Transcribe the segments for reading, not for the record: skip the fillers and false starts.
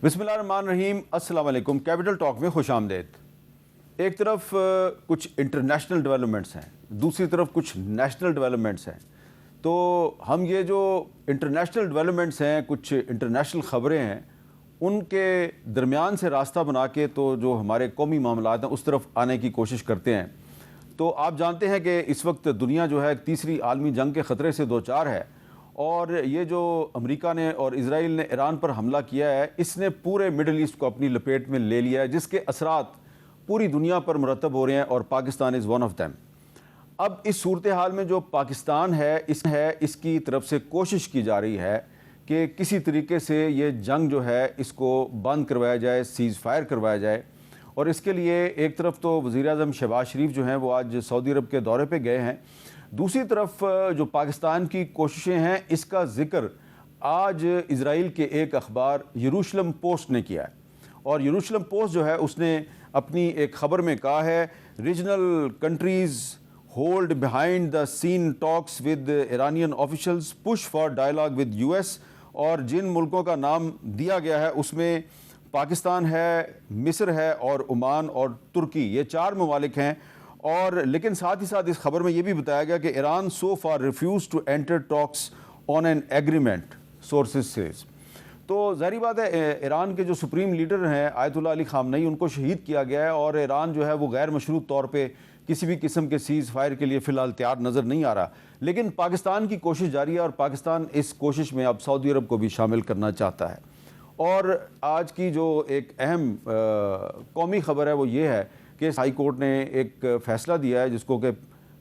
बिस्मिल्लाहिर्रहमानिर्रहीम, अस्सलाम वालेकुम। कैपिटल टॉक में खुश आमदेद। एक तरफ कुछ इंटरनेशनल डेवलपमेंट्स हैं, दूसरी तरफ कुछ नेशनल डेवलपमेंट्स हैं। तो हम ये जो इंटरनेशनल डेवलपमेंट्स हैं, कुछ इंटरनेशनल ख़बरें हैं, उनके दरमियान से रास्ता बना के तो जो हमारे कौमी मामलात हैं उस तरफ आने की कोशिश करते हैं। तो आप जानते हैं कि इस वक्त दुनिया जो है तीसरी आलमी जंग के ख़तरे से दो चार है, और ये जो अमेरिका ने और इजराइल ने ईरान पर हमला किया है, इसने पूरे मिडल ईस्ट को अपनी लपेट में ले लिया है, जिसके असरात पूरी दुनिया पर मुरतब हो रहे हैं, और Pakistan is one of them. अब इस सूरत हाल में जो पाकिस्तान है इसकी तरफ से कोशिश की जा रही है कि किसी तरीके से ये जंग जो है इसको बंद करवाया जाए, सीज़ फायर करवाया जाए। और इसके लिए एक तरफ तो वज़ीर आज़म शहबाज शरीफ जो हैं वो आज सऊदी अरब के दौरे पे गए हैं, दूसरी तरफ जो पाकिस्तान की कोशिशें हैं इसका ज़िक्र आज इज़राइल के एक अखबार यरूशलेम पोस्ट ने किया है। और यरूशलेम पोस्ट जो है उसने अपनी एक ख़बर में कहा है, regional countries hold behind the scene talks with Iranian officials, push for dialogue with US. और जिन मुल्कों का नाम दिया गया है उसमें पाकिस्तान है, मिस्र है और ओमान और तुर्की, ये चार ममालिक हैं। और लेकिन साथ ही साथ इस खबर में ये भी बताया गया कि Iran so far refuse to enter talks on an agreement, sources say. तो ज़ाहिर बात है ईरान के जो सुप्रीम लीडर हैं आयतुल्लाह अली ख़ामनेई, उनको शहीद किया गया है, और ईरान जो है वो गैर मशरूत तौर पे किसी भी किस्म के सीज़ फायर के लिए फ़िलहाल तैयार नज़र नहीं आ रहा। लेकिन पाकिस्तान की कोशिश जारी है, और पाकिस्तान इस कोशिश में अब सऊदी अरब को भी शामिल करना चाहता है। और आज की जो एक अहम कौमी ख़बर है वो ये है कि हाई कोर्ट ने एक फ़ैसला दिया है जिसको कि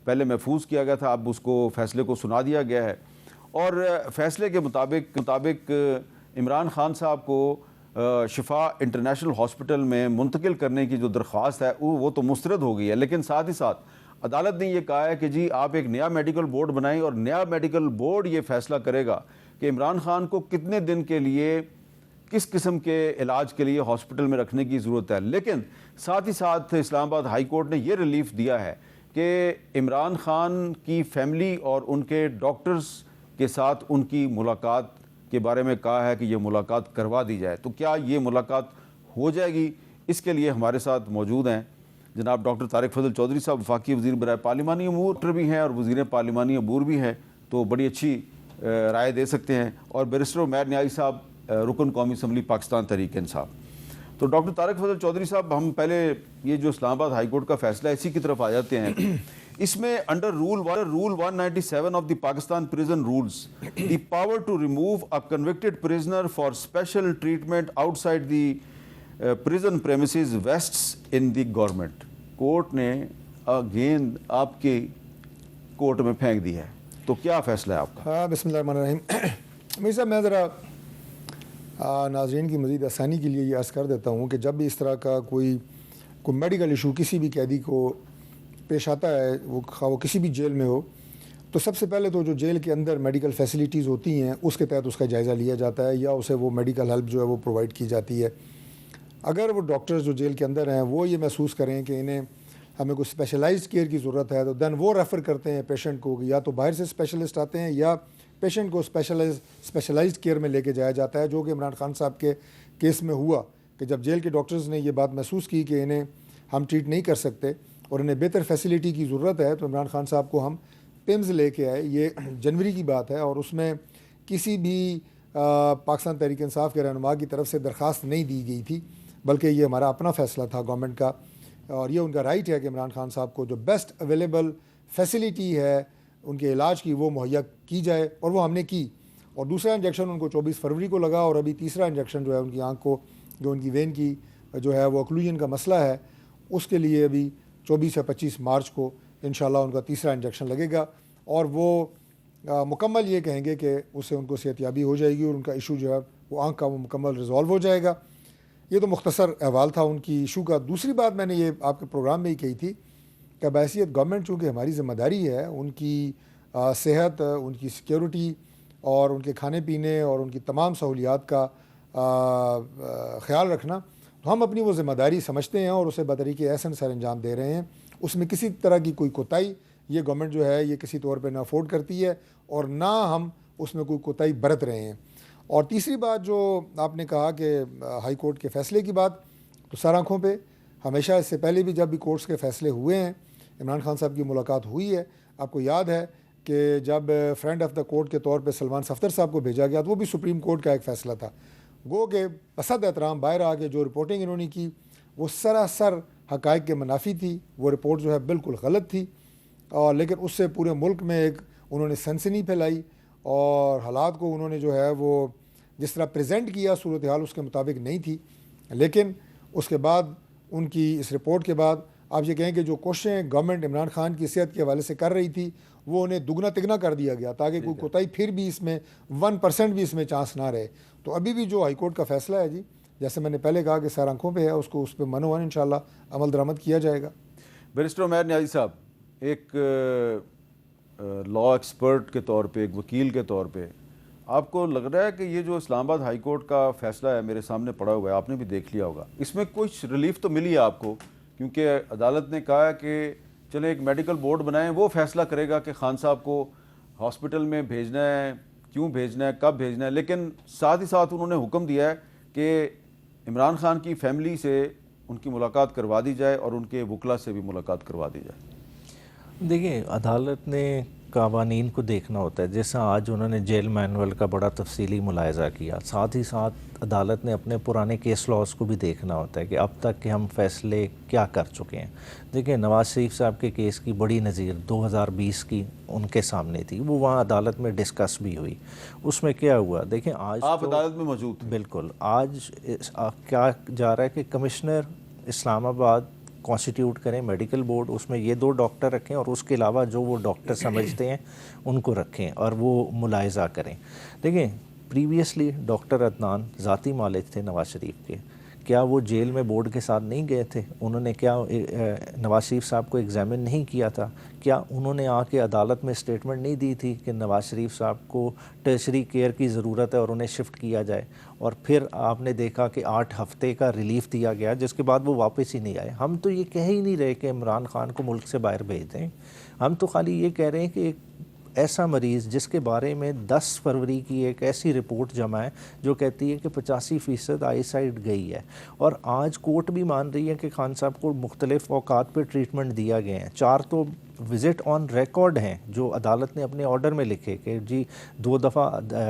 पहले महफूज किया गया था, अब उसको फ़ैसले को सुना दिया गया है। और फ़ैसले के मुताबिक इमरान खान साहब को शिफा इंटरनेशनल हॉस्पिटल में मुंतकिल करने की जो दरख्वास्त है वो तो मुस्तरद हो गई है, लेकिन साथ ही साथ अदालत ने यह कहा है कि जी आप एक नया मेडिकल बोर्ड बनाएं, और नया मेडिकल बोर्ड ये फ़ैसला करेगा कि इमरान खान को कितने दिन के लिए किस किस्म के इलाज के लिए हॉस्पिटल में रखने की ज़रूरत है। लेकिन साथ ही साथ इस्लामाबाद हाई कोर्ट ने यह रिलीफ दिया है कि इमरान खान की फैमिली और उनके डॉक्टर्स के साथ उनकी मुलाकात के बारे में कहा है कि ये मुलाकात करवा दी जाए। तो क्या ये मुलाकात हो जाएगी, इसके लिए हमारे साथ मौजूद हैं जनाब डॉक्टर तारिक फजल चौधरी साहब, वफाकी वज़ीर बराए पार्लिमानी अमूर भी हैं और वज़ीर पार्लिमानी अमूर भी हैं, तो बड़ी अच्छी राय दे सकते हैं। और बैरिस्टर उमैर न्याई साहब, रुकन कौमी असम्बली पाकिस्तान तहरीक इंसाफ। तो डॉक्टर तारिक फजल चौधरी साहब, हम पहले ये जो इस्लामाबाद हाई कोर्ट का फैसला है इसी की तरफ आ जाते हैं। इसमें under rule 197 of the Pakistan prison rules, the power to remove a convicted prisoner for special treatment outside the prison premises vests in the government. Court ने गेंद आपके कोर्ट में फेंक दी है, तो क्या फैसला है आपका? हाँ, बिस्मिल्लाहिर्रहमानिर्रहीम। मिर्ज़ा, मैं ज़रा नाज़रीन की मज़ीद आसानी के लिए ये अर्ज़ कर देता हूँ कि जब भी इस तरह का कोई मेडिकल इशू किसी भी कैदी को पेश आता है, वो किसी भी जेल में हो, तो सबसे पहले तो जो जेल के अंदर मेडिकल फैसिलिटीज़ होती हैं उसके तहत उसका जायज़ा लिया जाता है, या उसे वो मेडिकल हेल्प जो है वो प्रोवाइड की जाती है। अगर वो डॉक्टर्स जो जेल के अंदर हैं वो ये महसूस करें कि इन्हें हमें कुछ स्पेशलाइज्ड केयर की ज़रूरत है, तो दैन वो रेफ़र करते हैं पेशेंट को, या तो बाहर से स्पेशलिस्ट आते हैं या पेशेंट को स्पेशलाइज्ड केयर में लेके जाया जाता है, जो कि इमरान खान साहब के केस में हुआ कि जब जेल के डॉक्टर्स ने ये बात महसूस की कि इन्हें हम ट्रीट नहीं कर सकते और इन्हें बेहतर फैसिलिटी की ज़रूरत है, तो इमरान खान साहब को हम पिम्स लेके आए। ये जनवरी की बात है, और उसमें किसी भी पाकिस्तान तहरीक इंसाफ के रहनुमा की तरफ से दरख्वास्त नहीं दी गई थी, बल्कि ये हमारा अपना फ़ैसला था गवर्नमेंट का, और ये उनका राइट है कि इमरान खान साहब को जो बेस्ट अवेलेबल फैसिलिटी है उनके इलाज की वो मुहैया की जाए, और वो हमने की। और दूसरा इंजेक्शन उनको 24 फरवरी को लगा, और अभी तीसरा इंजेक्शन जो है उनकी आँख को, जो उनकी वेन की जो है वो ऑक्लूजन का मसला है, उसके लिए अभी 24 या 25 मार्च को इंशाल्लाह उनका तीसरा इंजेक्शन लगेगा, और वो मुकम्मल ये कहेंगे कि उससे उनको सेहतयाबी हो जाएगी और उनका इशू जो है वो आँख का वो मुकम्मल रिजॉल्व हो जाएगा। ये तो मुख्तसर अहवाल था उनकी इशू का। दूसरी बात मैंने ये आपके प्रोग्राम में ही कही थी कि बहैसियत गवर्नमेंट चूँकि हमारी ज़िम्मेदारी है उनकी सेहत, उनकी सिक्योरिटी और उनके खाने पीने और उनकी तमाम सहूलियात का ख़्याल रखना, तो हम अपनी वो ज़िम्मेदारी समझते हैं और उसे बतरीके एहसन सर अंजाम दे रहे हैं। उसमें किसी तरह की कोई कोताही ये गवर्नमेंट जो है ये किसी तौर पे ना अफोर्ड करती है, और ना हम उसमें कोई कोताही बरत रहे हैं। और तीसरी बात जो आपने कहा कि हाई कोर्ट के फ़ैसले की बात, तो सर आँखों पे हमेशा इससे पहले भी जब भी कोर्ट्स के फ़ैसले हुए हैं, इमरान खान साहब की मुलाकात हुई है। आपको याद है कि जब फ्रेंड ऑफ द कोर्ट के तौर पे सलमान सफ्दर साहब को भेजा गया तो वो भी सुप्रीम कोर्ट का एक फ़ैसला था। गो के असद एहतराम बाहर आके जो रिपोर्टिंग इन्होंने की वो सरासर हक़ाइक़ के मुनाफी थी। वो रिपोर्ट जो है बिल्कुल गलत थी, और लेकिन उससे पूरे मुल्क में एक उन्होंने सनसनी फैलाई और हालात को उन्होंने जो है वो जिस तरह प्रेजेंट किया सूरत हाल उसके मुताबिक नहीं थी। लेकिन उसके बाद उनकी इस रिपोर्ट के बाद आप ये कहें कि जो कोशिशें गवर्नमेंट इमरान खान की सेहत के हवाले से कर रही थी वो उन्हें दुगना तिगना कर दिया गया ताकि कोई कोताही फिर भी इसमें 1% भी इसमें चांस ना रहे। तो अभी भी जो हाईकोर्ट का फ़ैसला है जी, जैसे मैंने पहले कहा कि सर आँखों पे है, उसको उस पर मनोवन इंशाल्लाह अमल दरामद किया जाएगा। बैरिस्टर उमैर न्याज़ी साहब, एक लॉ एक्सपर्ट के तौर पे, एक वकील के तौर पे, आपको लग रहा है कि ये जो इस्लामाबाद हाई कोर्ट का फ़ैसला है मेरे सामने पड़ा हुआ है, आपने भी देख लिया होगा, इसमें कुछ रिलीफ तो मिली है आपको? क्योंकि अदालत ने कहा है कि चले एक मेडिकल बोर्ड बनाएं, वो फ़ैसला करेगा कि खान साहब को हॉस्पिटल में भेजना है, क्यों भेजना है, कब भेजना है। लेकिन साथ ही साथ उन्होंने हुक्म दिया है कि इमरान खान की फैमिली से उनकी मुलाकात करवा दी जाए और उनके वकला से भी मुलाकात करवा दी जाए। देखिए, अदालत ने कावानीन को देखना होता है। जैसा आज उन्होंने जेल मैनुअल का बड़ा तफसीली मुलायजा किया, साथ ही साथ अदालत ने अपने पुराने केस लॉज को भी देखना होता है कि अब तक के हम फैसले क्या कर चुके हैं। देखिए, नवाज़ शरीफ साहब के केस की बड़ी नज़ीर 2020 की उनके सामने थी, वो वहाँ अदालत में डिस्कस भी हुई। उसमें क्या हुआ, देखें आज आप तो अदालत में मौजूद थे। बिल्कुल। आज क्या जा रहा है कि कमिश्नर इस्लामाबाद कॉन्स्टिट्यूट करें मेडिकल बोर्ड, उसमें ये 2 डॉक्टर रखें और उसके अलावा जो वो डॉक्टर समझते हैं उनको रखें और वो मुलायजा करें। देखें, प्रीवियसली डॉक्टर अदनान ज़ाती मालिक थे नवाज़ शरीफ के, क्या वो जेल में बोर्ड के साथ नहीं गए थे? उन्होंने क्या नवाज़ शरीफ साहब को एग्ज़ामिन नहीं किया था? क्या उन्होंने आके अदालत में स्टेटमेंट नहीं दी थी कि नवाज़ शरीफ साहब को टर्शरी केयर की ज़रूरत है और उन्हें शिफ्ट किया जाए? और फिर आपने देखा कि 8 हफ्ते का रिलीफ़ दिया गया, जिसके बाद वो वापस ही नहीं आए। हम तो ये कह ही नहीं रहे कि इमरान खान को मुल्क से बाहर भेज दें, हम तो खाली ये कह रहे हैं कि एक ऐसा मरीज़ जिसके बारे में 10 फरवरी की एक ऐसी रिपोर्ट जमा है जो कहती है कि 85% आई साइड गई है, और आज कोर्ट भी मान रही है कि खान साहब को मुख्तलिफ औकात पर ट्रीटमेंट दिया गया है। 4 तो विज़िट ऑन रिकॉर्ड हैं जो अदालत ने अपने ऑर्डर में लिखे कि जी 2 दफ़ा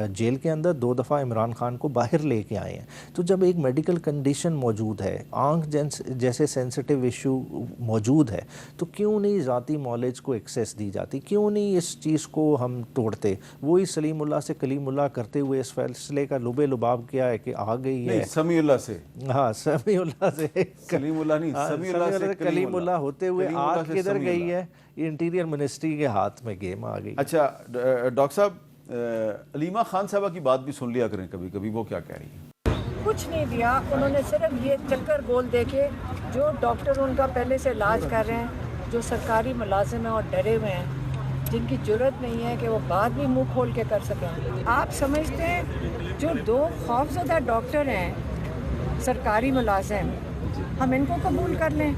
जेल के अंदर, 2 दफ़ा इमरान खान को बाहर लेके आए हैं। तो जब एक मेडिकल कंडीशन मौजूद है, आँख जैसे सेंसिटिव इशू मौजूद है, तो क्यों नहीं ज़ाती नॉलेज को एक्सेस दी जाती? क्यों नहीं इस चीज़ को हम तोड़ते? वही सलीमुल्लाह से कलीमुल्लाह करते हुए इस फैसले का लुबे लुबाब क्या है कि आ गई है समीउल्लाह से, हाँ समीउल्लाह से सलीमुल्लाह नहीं, समीउल्लाह से कलीमुल्लाह होते हुए आग किधर गई है? इंटीरियर मिनिस्ट्री के हाथ में गेम आ गई। अच्छा डॉक्टर साहब, अलीमा खान साहबा की बात भी सुन लिया करें कभी कभी, वो क्या कह रही है? कुछ नहीं दिया उन्होंने, सिर्फ ये चक्कर गोल देके जो डॉक्टर उनका पहले से इलाज कर रहे हैं, जो सरकारी मुलाजिम हैं और डरे हुए हैं, जिनकी जरूरत नहीं है कि वो बात भी मुंह खोल के कर सकें। आप समझते हैं जो 2 खौफजदा डॉक्टर हैं सरकारी मुलाजिम, हम इनको कबूल कर लें?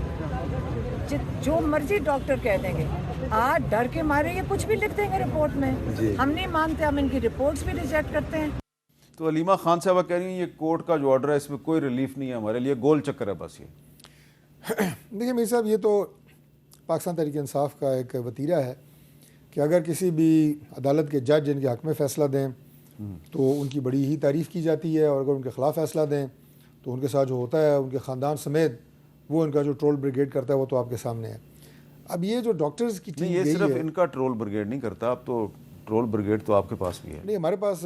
जो मर्जी डॉक्टर कह देंगे, आज डर के मारे ये कुछ भी लिख देंगे रिपोर्ट में, हम नहीं मानते, हम इनकी रिपोर्ट्स भी रिजेक्ट करते हैं। तो अलीमा खान साहबा कह रही हैं ये कोर्ट का जो ऑर्डर है इसमें कोई रिलीफ नहीं है, हमारे लिए गोल चक्कर है बस ये। देखिए मीर साहब, ये तो पाकिस्तान तहरीक इंसाफ का एक वतीरा है कि अगर किसी भी अदालत के जज इनके हक़ में फ़ैसला दें तो उनकी बड़ी ही तारीफ़ की जाती है, और अगर उनके ख़िलाफ़ फ़ैसला दें तो उनके साथ जो होता है, उनके ख़ानदान समेत वो इनका जो ट्रोल ब्रिगेड करता है वो तो आपके सामने है। अब ये जो डॉक्टर्स की टीम ये गई सिर्फ है, इनका ट्रोल ब्रिगेड नहीं करता, अब तो ट्रोल ब्रिगेड तो आपके पास भी है। नहीं, हमारे पास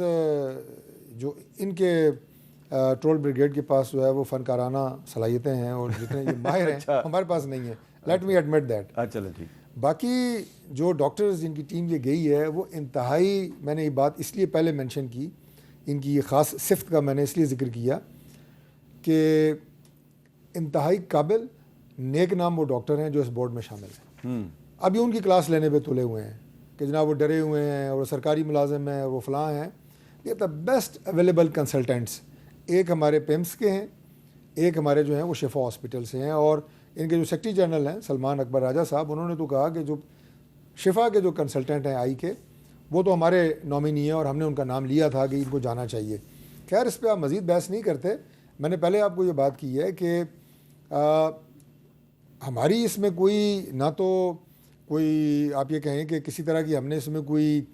जो इनके ट्रोल ब्रिगेड के पास जो है वो फ़नकाराना सलाहियतें हैं और जितने ये माहिर हैं अच्छा। हमारे पास नहीं है, लेट मी एडमिट दैट। चलो ठीक। बाकी जो डॉक्टर्स जिनकी टीम ये गई है वो इंतहाई, मैंने ये बात इसलिए पहले मेंशन की, इनकी ये ख़ास सिफ्त का मैंने इसलिए ज़िक्र किया कि इंतहाई काबिल नेक नाम वो डॉक्टर हैं जो इस बोर्ड में शामिल हैं। अभी उनकी क्लास लेने पे तुले हुए हैं कि जनाब वो डरे हुए हैं और वो सरकारी मुलाजिम हैं, वो फ़लाँ हैं। ये द बेस्ट अवेलेबल कंसल्टेंट्स एक हमारे पेम्स के हैं, एक हमारे जो हैं वो शिफा हॉस्पिटल से हैं, और इनके जो सेक्रेटरी जनरल हैं सलमान अकबर राजा साहब, उन्होंने तो कहा कि जो शिफा के जो कंसल्टेंट हैं आई के, वो तो हमारे नॉमिनी हैं और हमने उनका नाम लिया था कि इनको जाना चाहिए। खैर इस पर आप मज़ीद बहस नहीं करते। मैंने पहले आपको ये बात की है कि हमारी इसमें कोई ना तो कोई आप ये कहें कि किसी तरह की हमने इसमें कोई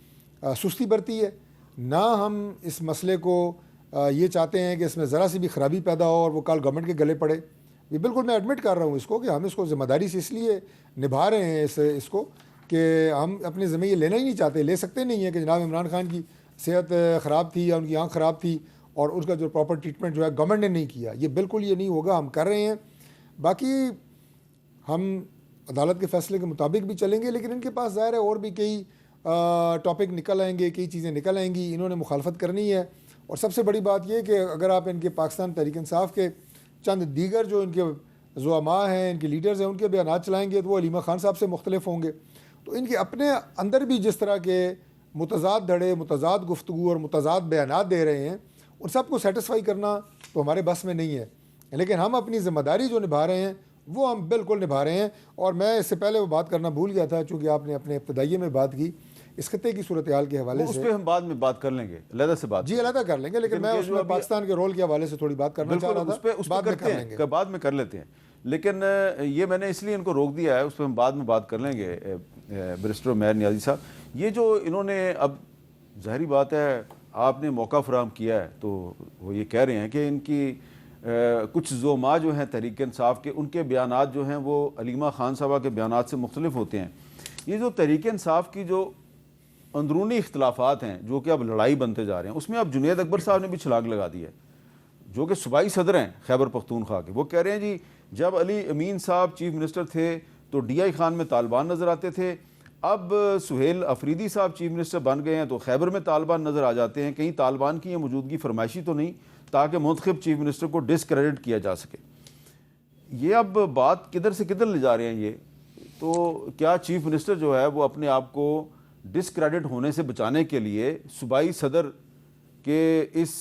सुस्ती बरती है, ना हम इस मसले को ये चाहते हैं कि इसमें ज़रा सी भी ख़राबी पैदा हो और वो कल गवर्नमेंट के गले पड़े। ये बिल्कुल मैं एडमिट कर रहा हूँ इसको कि हम इसको ज़िम्मेदारी से इसलिए निभा रहे हैं इसको कि हम अपनी ज़मीन ये लेना ही नहीं चाहते, ले सकते नहीं है कि जनाब इमरान खान की सेहत ख़राब थी या उनकी आँख ख़राब थी और उसका जो प्रॉपर ट्रीटमेंट जो है गवर्नमेंट ने नहीं किया। ये बिल्कुल ये नहीं होगा, हम कर रहे हैं। बाकी हम अदालत के फ़ैसले के मुताबिक भी चलेंगे, लेकिन इनके पास ज़ाहिर है और भी कई टॉपिक निकल आएंगे, कई चीज़ें निकल आएंगी। इन्होंने मुखालफत करनी है और सबसे बड़ी बात यह कि अगर आप इनके पाकिस्तान तहरीक इंसाफ के चंद दीगर जो इनके ज़ुआमा हैं, इनके लीडर्स हैं, उनके बयान चलाएँगे तो वो अलीमा खान साहब से मुख्तलिफ होंगे। तो इनके अपने अंदर भी जिस तरह के मुतज़ाद धड़े, मुतज़ाद गुफ्तगू और मुतज़ाद बयानात दे रहे हैं, उन सबको सेटिस्फाई करना तो हमारे बस में नहीं है। लेकिन हम अपनी ज़िम्मेदारी जो निभा रहे हैं वो हम बिल्कुल निभा रहे हैं। और मैं इससे पहले वो बात करना भूल गया था, चूँकि आपने अपने इब्तदाइये में बात की इस खत्ते की सूरत हाल के हवाले से। उस पर हम बाद में बात कर लेंगे, अलग से बात जी अलग कर लेंगे, लेकिन मैं उसमें पाकिस्तान के रोल के हवाले से थोड़ी बात करना चाह रहा था। उस पर बाद में कर लेते हैं, लेकिन ये मैंने इसलिए इनको रोक दिया है, उस पर हम बाद में बात कर लेंगे। बैरिस्टर उमैर नियाज़ी साहब, ये जो इन्होंने अब ज़ाहिरी बात है आपने मौका फराहम किया है, तो वो ये कह रहे हैं कि इनकी कुछ ज़ोमा जो हैं तहरीक इंसाफ के, उनके बयानात जो हैं वो अलीमा खान साहबा के बयानात से मुख्तलिफ होते हैं। ये जो तहरीक इंसाफ की जो अंदरूनी इख्तलाफात हैं जो कि अब लड़ाई बनते जा रहे हैं, उसमें अब जुनैद अकबर साहब ने भी छलांग लगा दी है, जो कि सूबाई सदर हैं खैबर पख्तूनख्वा के। वो कह रहे हैं जी जब अली अमीन साहब चीफ मिनिस्टर थे तो DI खान में तालिबान नज़र आते थे, अब सुहेल अफरीदी साहब चीफ मिनिस्टर बन गए हैं तो खैबर में तालिबान नज़र आ जाते हैं। कहीं तालिबान की ये मौजूदगी फरमाइशी तो नहीं, ताकि मुंतखब चीफ मिनिस्टर को डिसक्रेडिट किया जा सके। ये अब बात किधर से किधर ले जा रहे हैं ये? तो क्या चीफ मिनिस्टर जो है वो अपने आप को डिसक्रेडिट होने से बचाने के लिए सूबाई सदर के इस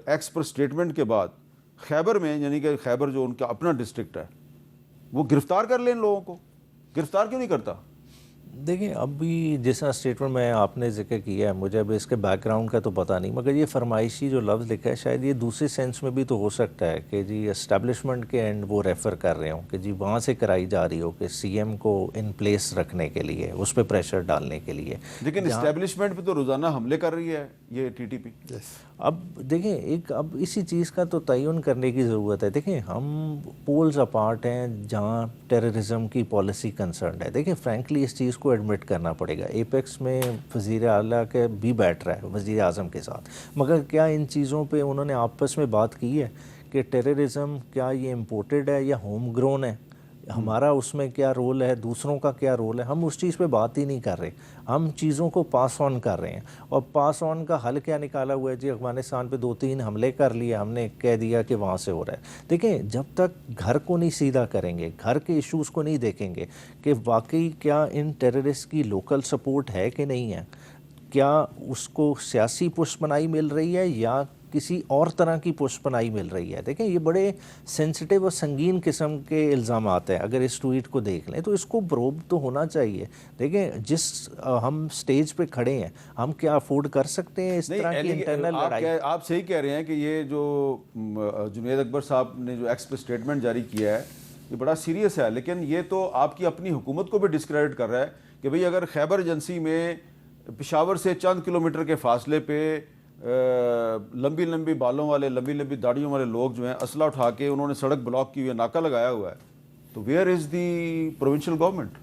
एक्स पर स्टेटमेंट के बाद खैबर में, यानी कि खैबर जो उनका अपना डिस्ट्रिक्ट है, वो गिरफ्तार कर लें लोगों को? गिरफ्तार क्यों नहीं करता? देखिए अभी जैसा स्टेटमेंट में आपने जिक्र किया है, मुझे अभी इसके बैकग्राउंड का तो पता नहीं, मगर ये फरमाइशी जो लफ्ज़ लिखा है शायद ये दूसरे सेंस में भी तो हो सकता है कि जी एस्टेब्लिशमेंट के एंड वो रेफ़र कर रहे हो कि जी वहाँ से कराई जा रही हो कि CM को इन प्लेस रखने के लिए, उस पर प्रेशर डालने के लिए। लेकिन इस्टेब्लिशमेंट पे तो रोज़ाना हमले कर रही है ये TTP। अब देखें एक अब इसी चीज़ का तो तयन करने की ज़रूरत है। देखें हम पोल्स अपार्ट हैं जहाँ टेररिज्म की पॉलिसी कंसर्न है। देखें फ्रैंकली इस चीज़ को एडमिट करना पड़ेगा। एपेक्स में वज़ीर आला के भी बैठ रहा है वज़ीर आज़म के साथ, मगर क्या इन चीज़ों पे उन्होंने आपस में बात की है कि टेररिज्म क्या ये इम्पोर्टेड है या होम ग्रोन है, हमारा उसमें क्या रोल है, दूसरों का क्या रोल है? हम उस चीज़ पे बात ही नहीं कर रहे, हम चीज़ों को पास ऑन कर रहे हैं। और पास ऑन का हल क्या निकाला हुआ है जी? अफ़गानिस्तान पे 2-3 हमले कर लिए, हमने कह दिया कि वहाँ से हो रहा है। देखें जब तक घर को नहीं सीधा करेंगे, घर के इश्यूज़ को नहीं देखेंगे कि वाकई क्या इन टेररिस्ट की लोकल सपोर्ट है कि नहीं है, क्या उसको सियासी पुष्पनाई मिल रही है या किसी और तरह की पुष्पनाई मिल रही है। देखें ये बड़े सेंसिटिव और संगीन किस्म के इल्ज़ामात हैं। अगर इस ट्वीट को देख लें तो इसको प्रोब तो होना चाहिए। देखें जिस हम स्टेज पे खड़े हैं, हम क्या अफोर्ड कर सकते हैं इस तरह की इंटरनल लड़ाई? आप सही कह रहे हैं कि ये जो जुनैद अकबर साहब ने जो एक्स पे स्टेटमेंट जारी किया है ये बड़ा सीरियस है, लेकिन ये तो आपकी अपनी हुकूमत को भी डिस्क्रेडिट कर रहा है कि भाई अगर खैबर एजेंसी में पेशावर से चंद किलोमीटर के फासले पे लंबी लंबी बालों वाले, लंबी लंबी दाढ़ियों वाले लोग जो हैं असला उठा के उन्होंने सड़क ब्लॉक की हुई है, नाका लगाया हुआ है, तो where is the provincial government?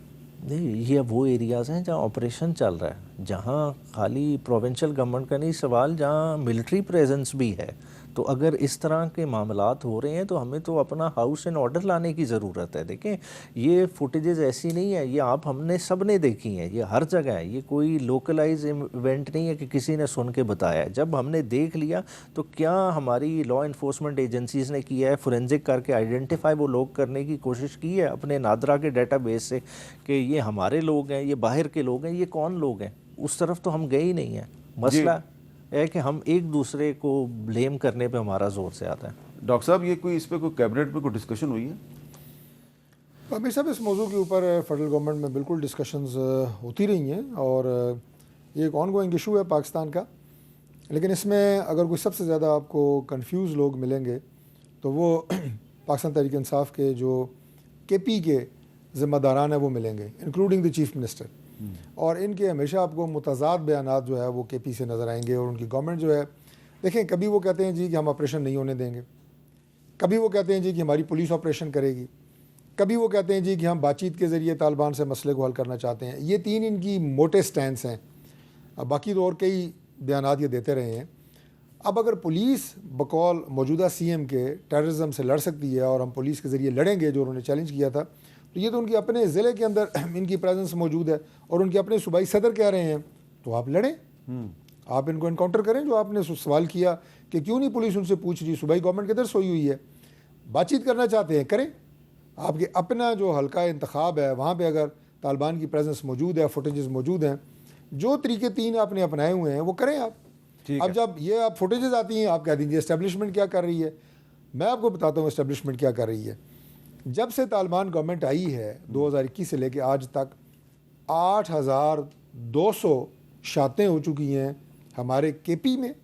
नहीं, ये वो एरियाज़ हैं जहाँ ऑपरेशन चल रहा है, जहाँ खाली प्रोविंशियल गवर्नमेंट का नहीं सवाल, जहाँ मिलिट्री प्रेजेंस भी है। तो अगर इस तरह के मामलात हो रहे हैं तो हमें तो अपना हाउस इन ऑर्डर लाने की ज़रूरत है। देखें ये फुटेजेस ऐसी नहीं है, ये हमने सब ने देखी हैं, ये हर जगह है, ये कोई लोकलाइज इवेंट नहीं है कि किसी ने सुन के बताया है। जब हमने देख लिया तो क्या हमारी लॉ इन्फोर्समेंट एजेंसीज़ ने किया है, फोरेंसिक करके आइडेंटिफाई वो लोग करने की कोशिश की है अपने नादरा के डेटाबेस से कि ये हमारे लोग हैं, ये बाहर के लोग हैं, ये कौन लोग हैं? उस तरफ तो हम गए ही नहीं हैं। मसला है कि हम एक दूसरे को ब्लेम करने पे हमारा ज़ोर से आता है। डॉक्टर साहब ये कोई इस पे कोई कैबिनेट में कोई डिस्कशन हुई है? अमीर साहब इस मौजू के ऊपर फेडरल गवर्नमेंट में बिल्कुल डिस्कशंस होती रही हैं और ये एक ऑन गोइंग इशू है पाकिस्तान का। लेकिन इसमें अगर कोई सबसे ज़्यादा आपको कंफ्यूज लोग मिलेंगे तो वो पाकिस्तान तहरीक इंसाफ के जो KP के ज़िम्मेदारान हैं वो मिलेंगे, इंक्लूडिंग द चीफ मिनिस्टर। और इनके हमेशा आपको मुतज़ाद बयानात जो है वो KP से नज़र आएंगे। और उनकी गवर्नमेंट जो है, देखें, कभी वो कहते हैं जी कि हम ऑपरेशन नहीं होने देंगे, कभी वो कहते हैं जी कि हमारी पुलिस ऑपरेशन करेगी, कभी वो कहते हैं जी कि हम बातचीत के ज़रिए तालिबान से मसले को हल करना चाहते हैं। ये 3 इनकी मोटे स्टैंड्स हैं। अब बाकी तो और कई बयानात ये देते रहे हैं। अब अगर पुलिस बकौल मौजूदा CM के टेररिज्म से लड़ सकती है और हम पुलिस के ज़रिए लड़ेंगे जो उन्होंने चैलेंज किया था, तो ये तो उनके अपने ज़िले के अंदर इनकी प्रेजेंस मौजूद है और उनके अपने सूबाई सदर कह रहे हैं, तो आप लड़ें, आप इनको इनकाउंटर करें। जो आपने सवाल किया कि क्यों नहीं पुलिस उनसे पूछ रही, सूबाई गवर्नमेंट किधर सोई हुई है, बातचीत करना चाहते हैं करें। आपके अपना जो हल्का इंतखाब है वहाँ पे अगर तालिबान की प्रेजेंस मौजूद है, फुटेजेस मौजूद हैं, जो तरीके 3 आपने अपनाए हुए हैं वो करें आप। अब जब ये आप फुटेजेस आती हैं आप कह दीजिए इस्टेब्लिशमेंट क्या कर रही है। मैं आपको बताता हूँ इस्टेब्लिशमेंट क्या कर रही है। जब से तालिबान गवर्नमेंट आई है 2021 से लेकर आज तक 8,200 शातें हो चुकी हैं हमारे KP में,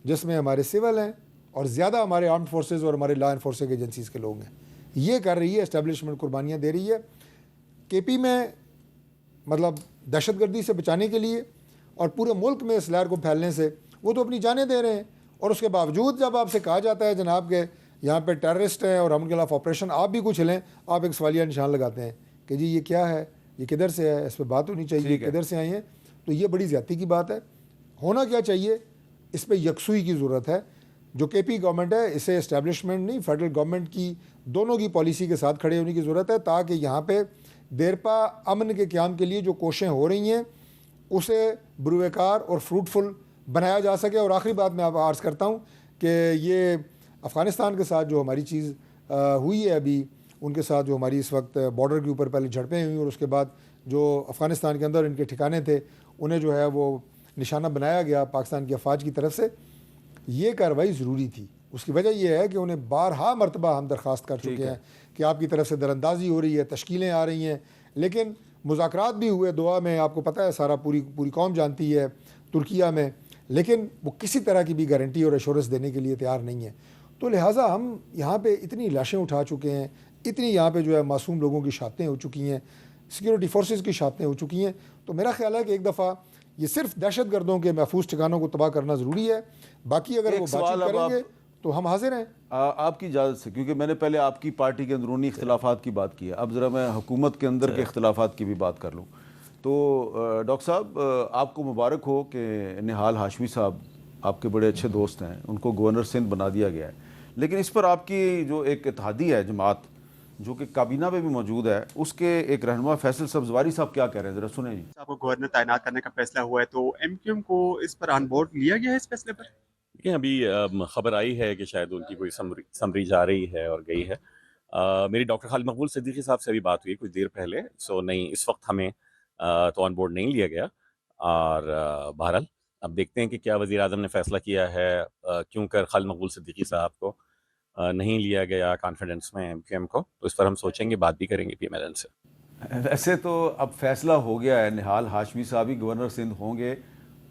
जिसमें हमारे सिविल हैं और ज़्यादा हमारे आर्म्ड फोर्सेस और हमारे लॉ एनफोर्सिंग एजेंसीज़ के लोग हैं। ये कर रही है इस्टेब्लिशमेंट, कुर्बानियाँ दे रही है KP में, मतलब दहशतगर्दी से बचाने के लिए और पूरे मुल्क में इस लहर को फैलने से वो तो अपनी जानें दे रहे हैं। और उसके बावजूद जब आपसे कहा जाता है जनाब के यहाँ पे टेररिस्ट हैं और हम उनके खिलाफ ऑपरेशन, आप भी कुछ लें, आप एक सवालिया निशान लगाते हैं कि जी ये क्या है, ये किधर से है, इस पर बात होनी चाहिए, किधर से आई है। तो ये बड़ी ज़्यादती की बात है। होना क्या चाहिए, इस पर यकसुई की ज़रूरत है। जो KP गवर्नमेंट है इसे इस्टेब्लिशमेंट नहीं, फेडरल गवर्नमेंट की दोनों की पॉलिसी के साथ खड़े होने की ज़रूरत है, ताकि यहाँ पे देरपा अमन के क़याम के लिए जो कोशिशें हो रही हैं उसे बुरुएकार और फ्रूटफुल बनाया जा सके। और आखिरी बात मैं आप अर्ज़ करता हूँ कि ये अफ़गानिस्तान के साथ जो हमारी चीज़ हुई है अभी, उनके साथ जो हमारी इस वक्त बॉर्डर के ऊपर पहले झड़पें हुई और उसके बाद जो अफ़गानिस्तान के अंदर इनके ठिकाने थे उन्हें जो है वो निशाना बनाया गया पाकिस्तान की अफवाज की तरफ से, ये कार्रवाई ज़रूरी थी। उसकी वजह यह है कि उन्हें बारहा मरतबा हम दरख्वास्त कर चुके हैं कि आपकी तरफ से दरअंदाजी हो रही है, तश्कीलें आ रही हैं, लेकिन मुज़ाकरात भी हुए दोहा में, आपको पता है सारा पूरी कौम जानती है, तुर्किया में, लेकिन वो किसी तरह की भी गारंटी और एश्योरेंस देने के लिए तैयार नहीं है। तो लिहाजा हम यहाँ पे इतनी लाशें उठा चुके हैं, इतनी यहाँ पे जो है मासूम लोगों की शातें हो चुकी हैं, सिक्योरिटी फोर्सेस की शातें हो चुकी हैं। तो मेरा ख्याल है कि एक दफ़ा ये सिर्फ दहशत गर्दों के महफूज ठिकानों को तबाह करना ज़रूरी है, बाकी अगर वो बातचीत करेंगे तो हम हाजिर हैं। आपकी इजाज़त से, क्योंकि मैंने पहले आपकी पार्टी के अंदरूनी इख्तिलाफात की बात की है, अब ज़रा मैं हुकूमत के अंदर के इख्तिलाफात की भी बात कर लूँ। तो डॉक्टर साहब, आपको मुबारक हो कि निहाल हाशमी साहब आपके बड़े अच्छे दोस्त हैं, उनको गवर्नर सिंध बना दिया गया है। लेकिन इस पर आपकी जो एक इत्तेहादी है जमात, जो कि काबीना में भी मौजूद है, उसके एक रहनुमा फैसल सब्जवारी साहब क्या कह रहे हैं, ज़रा सुने जी। आपको गवर्नर तैनात करने का फैसला हुआ है, तो MQM को इस पर ऑन बोर्ड लिया गया है इस फैसले पर? देखिए, अभी खबर आई है कि शायद उनकी कोई समरी जा रही है और गई है। मेरी डॉक्टर खालिद मकबूल सिद्दीकी साहब से भी बात हुई कुछ देर पहले। सो नहीं, इस वक्त हमें तो ऑन बोर्ड नहीं लिया गया। और बहरहाल अब देखते हैं कि क्या वज़ीर आज़म ने फ़ैसला किया है, क्यों कर खालिद मकबूल सिद्दीकी साहब को नहीं लिया गया कॉन्फिडेंस में MQM को। तो इस पर हम सोचेंगे, बात भी करेंगे PMLN से। वैसे तो अब फैसला हो गया है, निहाल हाशमी साहब ही गवर्नर सिंध होंगे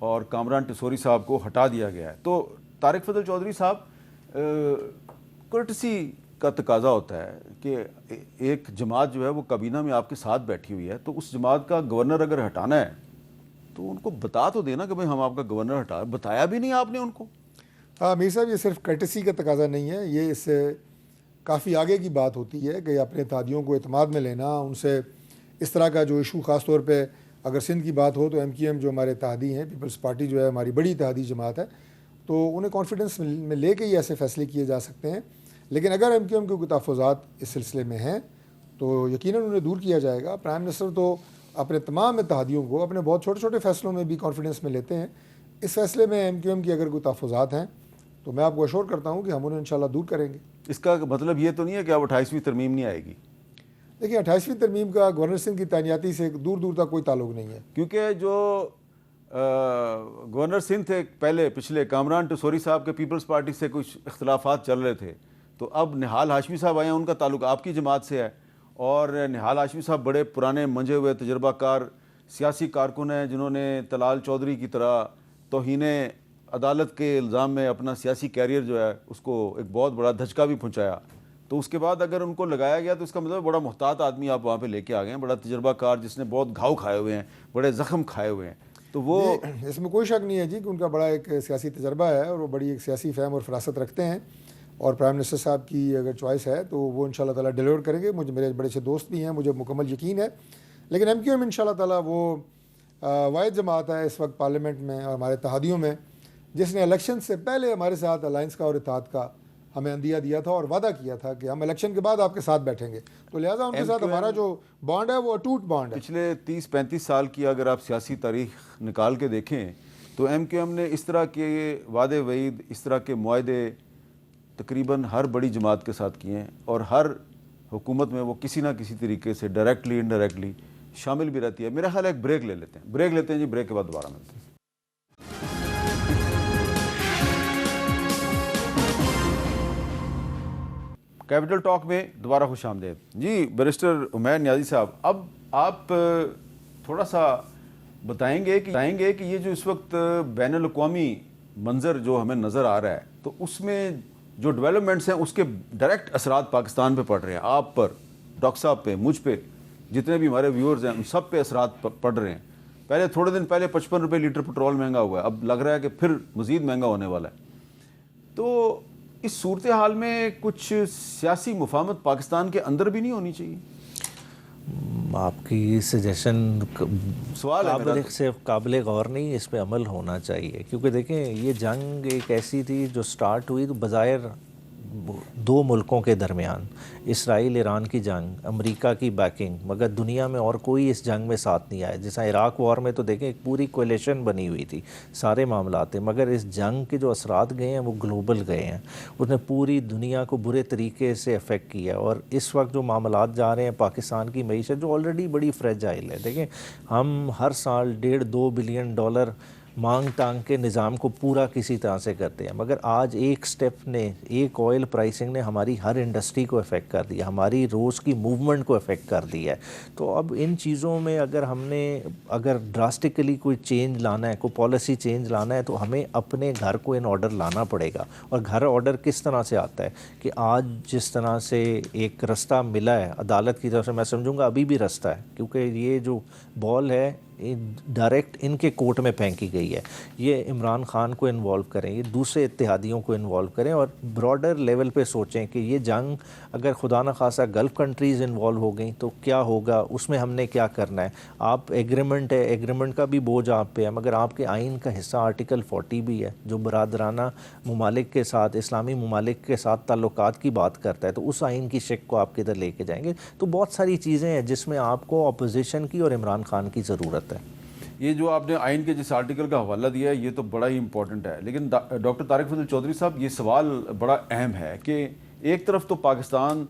और कामरान टिसोरी साहब को हटा दिया गया है। तो तारिक फजल चौधरी साहब, कर्टसी का तकाजा होता है कि एक जमात जो है वो काबीना में आपके साथ बैठी हुई है, तो उस जमात का गवर्नर अगर हटाना है तो उनको बता तो देना कि भाई हम आपका गवर्नर हटा, बताया भी नहीं आपने उनको। हाँ मीर साहब, ये सिर्फ कर्टसी का तकाजा नहीं है, ये इससे काफ़ी आगे की बात होती है कि अपने इत्तेहादियों को एतमाद में लेना, उनसे इस तरह का जो इशू ख़ास तौर पे अगर सिंध की बात हो तो MQM जो हमारे इत्तेहादी हैं, पीपल्स पार्टी जो है हमारी बड़ी इत्तेहादी जमात है, तो उन्हें कॉन्फिडेंस में लेके ही ऐसे फ़ैसले किए जा सकते हैं। लेकिन अगर MQM के कोई तहफ़्फ़ुज़ात इस सिलसिले में हैं तो यकीनन उन्हें दूर किया जाएगा। प्राइम मिनिस्टर तो अपने तमाम इत्तेहादियों को अपने बहुत छोटे छोटे फ़ैसलों में भी कॉन्फिडेंस में लेते हैं। इस फैसले में MQM की अगर कोई तहफ़्फ़ुज़ात हैं तो मैं आपको अश्योर करता हूँ कि हम उन्हें इंशाल्लाह दूर करेंगे। इसका मतलब ये तो नहीं है कि अब 28वीं तरमीम नहीं आएगी? देखिए, 28वीं तरमीम का गवर्नर सिंह की तैनाती से दूर दूर तक कोई ताल्लुक नहीं है, क्योंकि जो गवर्नर सिंध थे पहले, पिछले कामरान टिसोरी साहब के पीपल्स पार्टी से कुछ इख्तलाफात चल रहे थे, तो अब निहाल हाशमी साहब आए हैं, उनका ताल्लुक आपकी जमात से है। और निहाल हाशमी साहब बड़े पुराने मंजे हुए तजर्बाकार सियासी कारकुन हैं, जिन्होंने तलाल चौधरी की तरह तौहीन अदालत के इल्ज़ाम में अपना सियासी कैरियर जो है उसको एक बहुत बड़ा धचका भी पहुंचाया, तो उसके बाद अगर उनको लगाया गया तो इसका मतलब बड़ा मुहतात आदमी आप वहाँ पे लेके आ गए हैं, बड़ा तजर्बाकार जिसने बहुत घाव खाए हुए हैं, बड़े ज़ख्म खाए हुए हैं। तो वो इसमें कोई शक नहीं है जी कि उनका बड़ा एक सियासी तजर्बा है और वो बड़ी एक सियासी फ़हम और फरासत रखते हैं, और प्राइम मिनिस्टर साहब की अगर चॉइस है तो वो इंशाल्लाह ताला डिलीवर करेंगे। मुझे मेरे बड़े अच्छे दोस्त भी हैं, मुझे मुकम्मल यकीन है। लेकिन MQM इंशाल्लाह ताला वो वाहिद जमात है इस वक्त पार्लियामेंट में और हमारे इत्तेहादियों में जिसने इलेक्शन से पहले हमारे साथ अलायंस का और इत्तेहाद का हमें अंदिया दिया था और वादा किया था कि हम इलेक्शन के बाद आपके साथ बैठेंगे। तो लिहाजा उनके साथ हमारा जो बॉन्ड है वो अटूट बॉन्ड है। पिछले 30-35 साल की अगर आप सियासी तारीख निकाल के देखें तो MQM ने इस तरह के वादे वईद, इस तरह के मुआहदे तकरीबन हर बड़ी जमात के साथ किए हैं और हर हुकूमत में वो किसी ना किसी तरीके से डायरेक्टली इनडायरेक्टली शामिल भी रहती है। मेरा ख्याल है एक ब्रेक ले लेते हैं, ब्रेक लेते हैं जी, ब्रेक के बाद दोबारा मिलते हैं। कैपिटल टॉक में दोबारा खुश आमदेद जी। बैरिस्टर उमैर नियाज़ी साहब, अब आप थोड़ा सा बताएंगे कि ये जो इस वक्त बैनुल अक़वामी मंजर जो हमें नज़र आ रहा है तो उसमें जो डेवलपमेंट्स हैं उसके डायरेक्ट असरात पाकिस्तान पे पड़ रहे हैं, आप पर, डॉक्टर साहब पे, मुझ पे, जितने भी हमारे व्यूअर्स हैं उन सब पे असरात पड़ रहे हैं। पहले थोड़े दिन पहले 55 रुपये लीटर पेट्रोल महंगा हुआ है, अब लग रहा है कि फिर मज़ीद महंगा होने वाला है। तो इस सूरत हाल में कुछ सियासी मुफाहमत पाकिस्तान के अंदर भी नहीं होनी चाहिए? आपकी सजेशन सवाल है से काबिल गौर नहीं, इस पे अमल होना चाहिए। क्योंकि देखें ये जंग एक ऐसी थी जो स्टार्ट हुई तो बज़ाहिर दो मुल्कों के दरमियान, इसराइल ईरान की जंग, अमेरिका की बैकिंग, मगर दुनिया में और कोई इस जंग में साथ नहीं आया। जैसा इराक वॉर में तो देखें एक पूरी कोलिशन बनी हुई थी, सारे मामला थे, मगर इस जंग के जो असरात गए हैं वो ग्लोबल गए हैं, उसने पूरी दुनिया को बुरे तरीके से अफेक्ट किया। और इस वक्त जो मामलात जा रहे हैं पाकिस्तान की मईशत जो ऑलरेडी बड़ी फ्रेजाइल है, देखें हम हर साल $1.5-2 बिलियन मांग टांग के निज़ाम को पूरा किसी तरह से करते हैं, मगर आज एक स्टेप ने, एक ऑयल प्राइसिंग ने हमारी हर इंडस्ट्री को अफेक्ट कर दिया, हमारी रोज़ की मूवमेंट को अफेक्ट कर दिया है। तो अब इन चीज़ों में अगर ड्रास्टिकली कोई चेंज लाना है, कोई पॉलिसी चेंज लाना है, तो हमें अपने घर को इन ऑर्डर लाना पड़ेगा। और घर ऑर्डर किस तरह से आता है कि आज जिस तरह से एक रास्ता मिला है अदालत की तरफ से, मैं समझूंगा अभी भी रास्ता है, क्योंकि ये जो बॉल है डायरेक्ट इनके कोर्ट में फेंकी गई है। ये इमरान खान को इन्वॉल्व करें, ये दूसरे इत्तेहादियों को इन्वॉल्व करें और ब्रॉडर लेवल पे सोचें कि ये जंग अगर खुदा न खासा गल्फ़ कंट्रीज़ इन्वॉल्व हो गई तो क्या होगा, उसमें हमने क्या करना है। आप एग्रीमेंट है, एग्रीमेंट का भी बोझ आप पे है, मगर आपके आइन का हिस्सा आर्टिकल 40 भी है जो बरादराना ममालिक के साथ, इस्लामी ममालिक के साथ ताल्लुकात की बात करता है। तो उस आइन की शिक को आप किधर लेके जाएंगे। तो बहुत सारी चीज़ें हैं जिसमें आपको अपोजिशन की और इमरान खान की ज़रूरत है। ये जो आपने आइन के जिस आर्टिकल का हवाला दिया है ये तो बड़ा ही इंपॉर्टेंट है, लेकिन डॉक्टर तारिक फजल चौधरी साहब ये सवाल बड़ा अहम है कि एक तरफ तो पाकिस्तान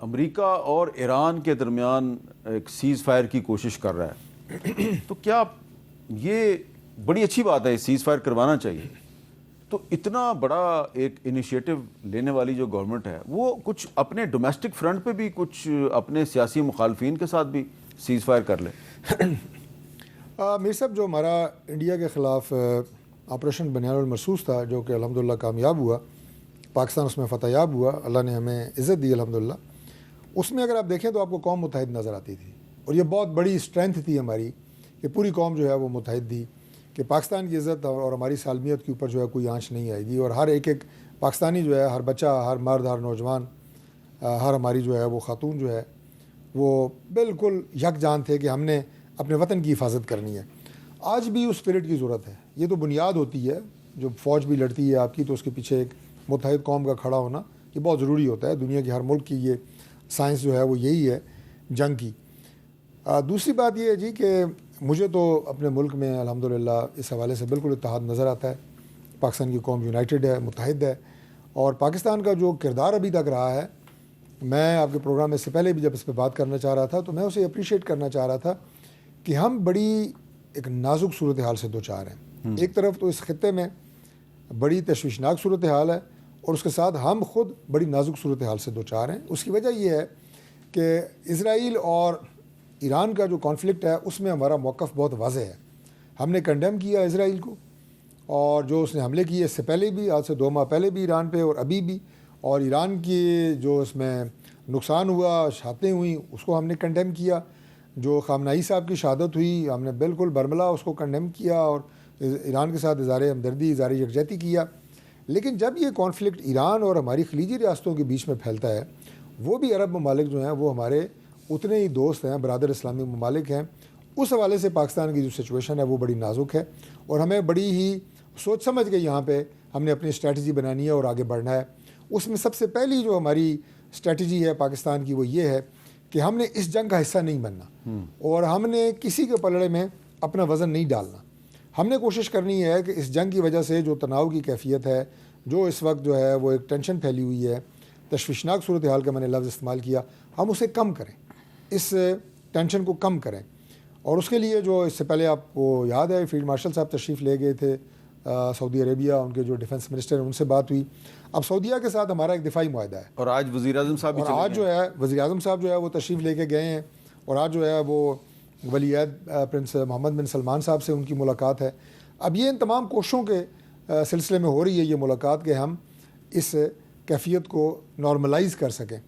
अमेरिका और ईरान के दरमियान एक सीज़ फायर की कोशिश कर रहा है, तो क्या ये बड़ी अच्छी बात है, सीज़ फायर करवाना चाहिए। तो इतना बड़ा एक इनिशिएटिव लेने वाली जो गवर्नमेंट है वो कुछ अपने डोमेस्टिक फ्रंट पे भी कुछ अपने सियासी मुखालफिन के साथ भी सीज़ फायर कर ले। मीर साहब, जो हमारा इंडिया के ख़िलाफ़ ऑपरेशन बनियानुल मरसूस था जो कि अल्हम्दुलिल्लाह कामयाब हुआ, पाकिस्तान उसमें फ़तहयाब हुआ, अल्लाह ने हमें इज़्ज़त दी अल्हम्दुलिल्लाह। उसमें अगर आप देखें तो आपको कौम मुत्तहिद नज़र आती थी और ये बहुत बड़ी स्ट्रेंथ थी हमारी कि पूरी कौम जो है वो मुत्तहिद थी कि पाकिस्तान की इज़्ज़त और हमारी सालमियत के ऊपर जो है कोई आंच नहीं आएगी। और हर एक पाकिस्तानी जो है, हर बच्चा, हर मर्द, हर नौजवान, हर हमारी जो है वो ख़ातून जो है वो बिल्कुल यकजान थे कि हमने अपने वतन की हिफाजत करनी है। आज भी उस स्पिरिट की ज़रूरत है। ये तो बुनियाद होती है, जो फ़ौज भी लड़ती है आपकी तो उसके पीछे एक मुत्तहिद कौम का खड़ा होना ये बहुत ज़रूरी होता है। दुनिया के हर मुल्क की ये साइंस जो है वो यही है जंग की। दूसरी बात ये है जी कि मुझे तो अपने मुल्क में अल्हम्दुलिल्लाह इस हवाले से बिल्कुल इत्तेहाद नज़र आता है। पाकिस्तान की कौम यूनाइटेड है, मुत्तहिद है। और पाकिस्तान का जो किरदार अभी तक रहा है, मैं आपके प्रोग्राम में से पहले भी जब इस पर बात करना चाह रहा था तो मैं उसे अप्रीशिएट करना चाह रहा था कि हम बड़ी एक नाजुक सूरत हाल से दो चार हैं। एक तरफ तो इस खित्ते में बड़ी तशवीशनाक सूरत हाल है और उसके साथ हम खुद बड़ी नाजुक सूरत हाल से दो चार हैं। उसकी वजह यह है कि इज़राइल और ईरान का जो कॉन्फ्लिक्ट है उसमें हमारा मौक़िफ़ बहुत वाज़ेह है। हमने कंडेम किया इज़राइल को और जो उसने हमले किए इससे पहले भी, आज से 2 माह पहले भी ईरान पे और अभी भी, और ईरान की जो इसमें नुकसान हुआ, शहादतें हुई, उसको हमने कंडेम किया। जो खामनाई साहब की शहादत हुई, हमने बिल्कुल बरमला उसको कंडेम किया और ईरान के साथ इज़हार हमदर्दी, इज़हार यकजहती किया। लेकिन जब ये कॉन्फ्लिक्ट ईरान और हमारी खलीजी रियासतों के बीच में फैलता है, वो भी अरब ममालिक जो हैं वो हमारे उतने ही दोस्त हैं, बरादर इस्लामी ममालिक हैं। उस हवाले से पाकिस्तान की जो सिचुएशन है वो बड़ी नाजुक है और हमें बड़ी ही सोच समझ के यहाँ पे हमने अपनी स्ट्रैटेजी बनानी है और आगे बढ़ना है। उसमें सबसे पहली जो हमारी स्ट्रैटेजी है पाकिस्तान की वो ये है कि हमने इस जंग का हिस्सा नहीं बनना और हमने किसी के पलड़े में अपना वज़न नहीं डालना। हमने कोशिश करनी है कि इस जंग की वजह से जो तनाव की कैफियत है, जो इस वक्त जो है वो एक टेंशन फैली हुई है, तशवीशनाक सूरत हाल का मैंने लफ्ज़ इस्तेमाल किया, हम उसे कम करें, इस टेंशन को कम करें। और उसके लिए जो इससे पहले आपको याद है फील्ड मार्शल साहब तशरीफ़ ले गए थे सऊदी अरेबिया, उनके जो डिफेंस मिनिस्टर हैं उनसे बात हुई। अब सऊदीया के साथ हमारा एक दिफाई मुआहदा है और आज वज़ीर आज़म साहब भी और चले आज गए। जो है वज़ीर आज़म साहब जो है वो तशरीफ़ लेके गए हैं और आज जो है वो वलीअहद प्रिंस मोहम्मद बिन सलमान साहब से उनकी मुलाकात है। अब ये इन तमाम कोशिशों के सिलसिले में हो रही है ये मुलाकात कि हम इस कैफियत को नॉर्मलाइज़ कर सकें।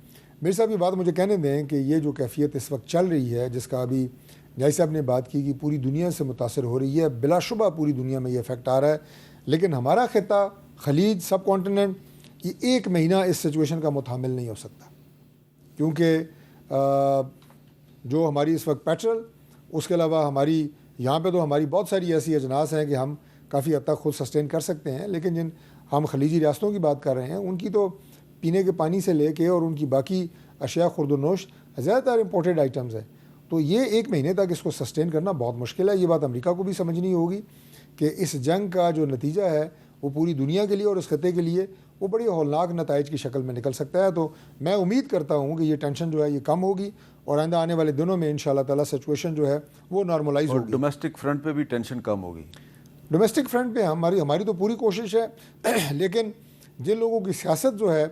मेरे साहब ये बात मुझे कहने दें कि ये जो कैफियत इस वक्त चल रही है, जिसका अभी न्याय साहब ने बात की कि पूरी दुनिया से मुतासर हो रही है, बिलाशुबा पूरी दुनिया में ये इफ़ेक्ट आ रहा है, लेकिन हमारा ख़िता खलीज सब कॉन्टिनेंट ये 1 महीना इस सिचुएशन का मुतामिल नहीं हो सकता, क्योंकि जो हमारी इस वक्त पेट्रोल, उसके अलावा हमारी यहाँ पे तो हमारी बहुत सारी ऐसी अजनास हैं कि हम काफ़ी हद तक खुद सस्टेन कर सकते हैं, लेकिन जिन हम खलीजी रियासतों की बात कर रहे हैं उनकी तो पीने के पानी से लेके और उनकी बाकी अशिया खुर्दनोश ज़्यादातर इम्पोर्टेड आइटम्स हैं। तो ये 1 महीने तक इसको सस्टेन करना बहुत मुश्किल है। ये बात अमेरिका को भी समझनी होगी कि इस जंग का जो नतीजा है वो पूरी दुनिया के लिए और इस खत्े के लिए वो बड़ी हौलनाक नताइज की शक्ल में निकल सकता है। तो मैं उम्मीद करता हूँ कि ये टेंशन जो है ये कम होगी और आइंदा आने वाले दिनों में इंशाअल्लाह ताला सिचुएशन जो है वो नॉर्मलाइज और होगी। डोमेस्टिक फ्रंट पे भी टेंशन कम होगी। डोमेस्टिक फ्रंट पे हमारी तो पूरी कोशिश है लेकिन जिन लोगों की सियासत जो है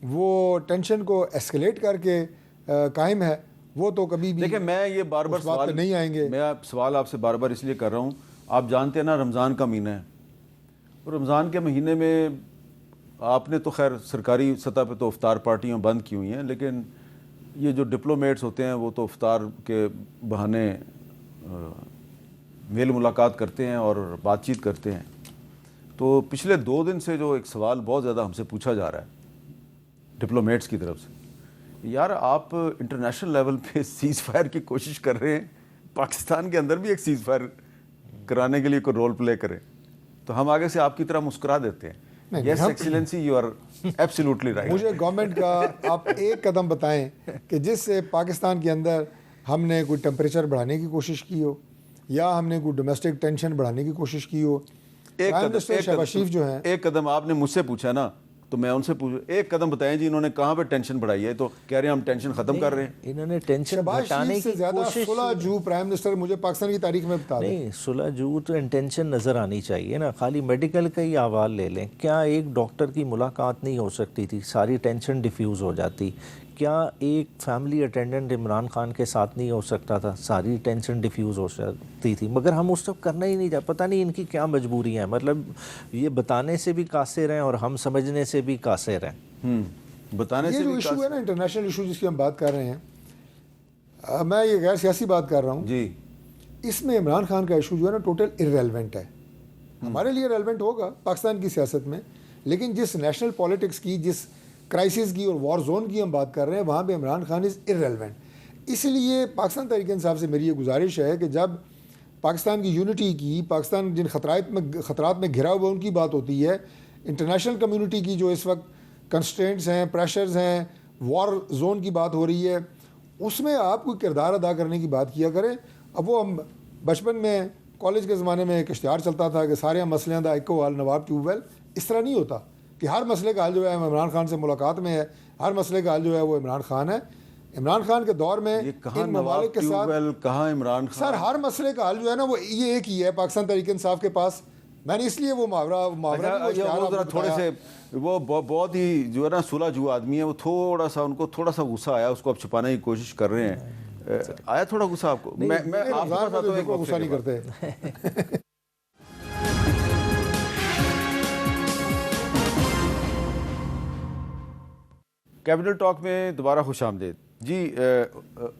वो टेंशन को एस्केलेट करके कायम है, वो तो कभी भी देखिए, मैं ये बार बार उस बात पे नहीं आएंगे। मैं सवाल आपसे बार बार इसलिए कर रहा हूँ, आप जानते हैं ना रमज़ान का महीना है और रमज़ान के महीने में आपने तो खैर सरकारी सतह पे तो इफ्तार पार्टियाँ बंद की हुई हैं, लेकिन ये जो डिप्लोमेट्स होते हैं वो तो इफ्तार के बहाने मेल मुलाकात करते हैं और बातचीत करते हैं। तो पिछले 2 दिन से जो एक सवाल बहुत ज़्यादा हमसे पूछा जा रहा है डिप्लोमेट्स की तरफ से, यार आप इंटरनेशनल लेवल पे सीज़ फायर की कोशिश कर रहे हैं, पाकिस्तान के अंदर भी एक सीज़ फायर कराने के लिए कोई रोल प्ले करें, तो हम आगे से आपकी तरह मुस्कुरा देते हैं। Yes excellency, you are absolutely right. मुझे गवर्नमेंट का आप एक कदम बताएं कि जिससे पाकिस्तान के अंदर हमने कोई टेम्परेचर बढ़ाने की कोशिश की हो या हमने कोई डोमेस्टिक टेंशन बढ़ाने की कोशिश की हो। प्राइम मिनिस्टर शहबाज शरीफ जो है, एक कदम आपने मुझसे पूछा ना, तो मैं उनसे पूछ एक कदम बताएं जी इन्होंने कहाँ पे टेंशन बढ़ाई है, तो कह रहे हैं हम टेंशन खत्म कर रहे हैं। इन्होंने टेंशन शहबाज घटाने शरीफ से की ज़्यादा कोशिश 16 जू प्राइम मिनिस्टर मुझे पाकिस्तान की तारीख में बता दें। नहीं, सुलह जू तो इंटेंशन नज़र आनी चाहिए ना, खाली मेडिकल का ही अहवाल ले लें। क्या एक डॉक्टर की मुलाकात नहीं हो सकती थी, सारी टेंशन डिफ्यूज़ हो जाती? क्या एक फैमिली अटेंडेंट इमरान खान के साथ नहीं हो सकता था, सारी टेंशन डिफ्यूज़ हो सकती थी? मगर हम उस सब करना ही नहीं चाहते। पता नहीं इनकी क्या मजबूरी है, मतलब ये बताने से भी कासिर हैं और हम समझने से भी कासिर हैं। बताने ये से जो भी इशू है ना इंटरनेशनल इशू जिसकी हम बात कर रहे हैं, मैं ये गैर सियासी बात कर रहा हूँ जी, इसमें इमरान खान का इशू जो है ना टोटल इररेलेवेंट है। हमारे लिए रेलेवेंट होगा पाकिस्तान की सियासत में, लेकिन जिस नेशनल पॉलिटिक्स की, जिस क्राइसिस की और वॉर जोन की हम बात कर रहे हैं, वहाँ पे इमरान खान इज़ इररेलेवेंट। इसलिए पाकिस्तान तहरीक इंसाफ से मेरी ये गुजारिश है कि जब पाकिस्तान की यूनिटी की, पाकिस्तान जिन खतरात में घिरा हुआ उनकी बात होती है, इंटरनेशनल कम्युनिटी की जो इस वक्त कंस्ट्रेंट्स हैं, प्रेशर्स हैं, वॉर जोन की बात हो रही है, उसमें आप कोई किरदार अदा करने की बात किया करें। अब वो हम बचपन में कॉलेज के ज़माने में एक इश्तिहार चलता था कि सारे मसलों का इको हल नवाब ट्यूबवेल। इस तरह नहीं होता कि हर मसले का हल जो है इमरान खान से मुलाकात में है, हर मसले का हल जो है वो इमरान खान है। इमरान खान के दौर में ये कहाँ इन नवाब ममालिक के साथ, ट्यूबवेल, कहाँ इमरान खान? सर हर मसले का हल जो है ना वो ये एक ही है पाकिस्तान तहरीक इंसाफ के पास। मैंने इसलिए वो मुहावरा अच्छा, वो इश्तिहार वो जरा आपको थोड़े बताया। से वो बहुत ही जो है ना सुलझू आदमी है, वो थोड़ा सा उनको थोड़ा सा गुस्सा आया, उसको आप छुपाने की कोशिश कर रहे हैं। आया थोड़ा गुस्सा आपको? मैं आपके पास आता हूँ, एक गुस्सा नहीं वक्त के बाद। करते। कैपिटल टॉक में दोबारा खुश आमदेद जी।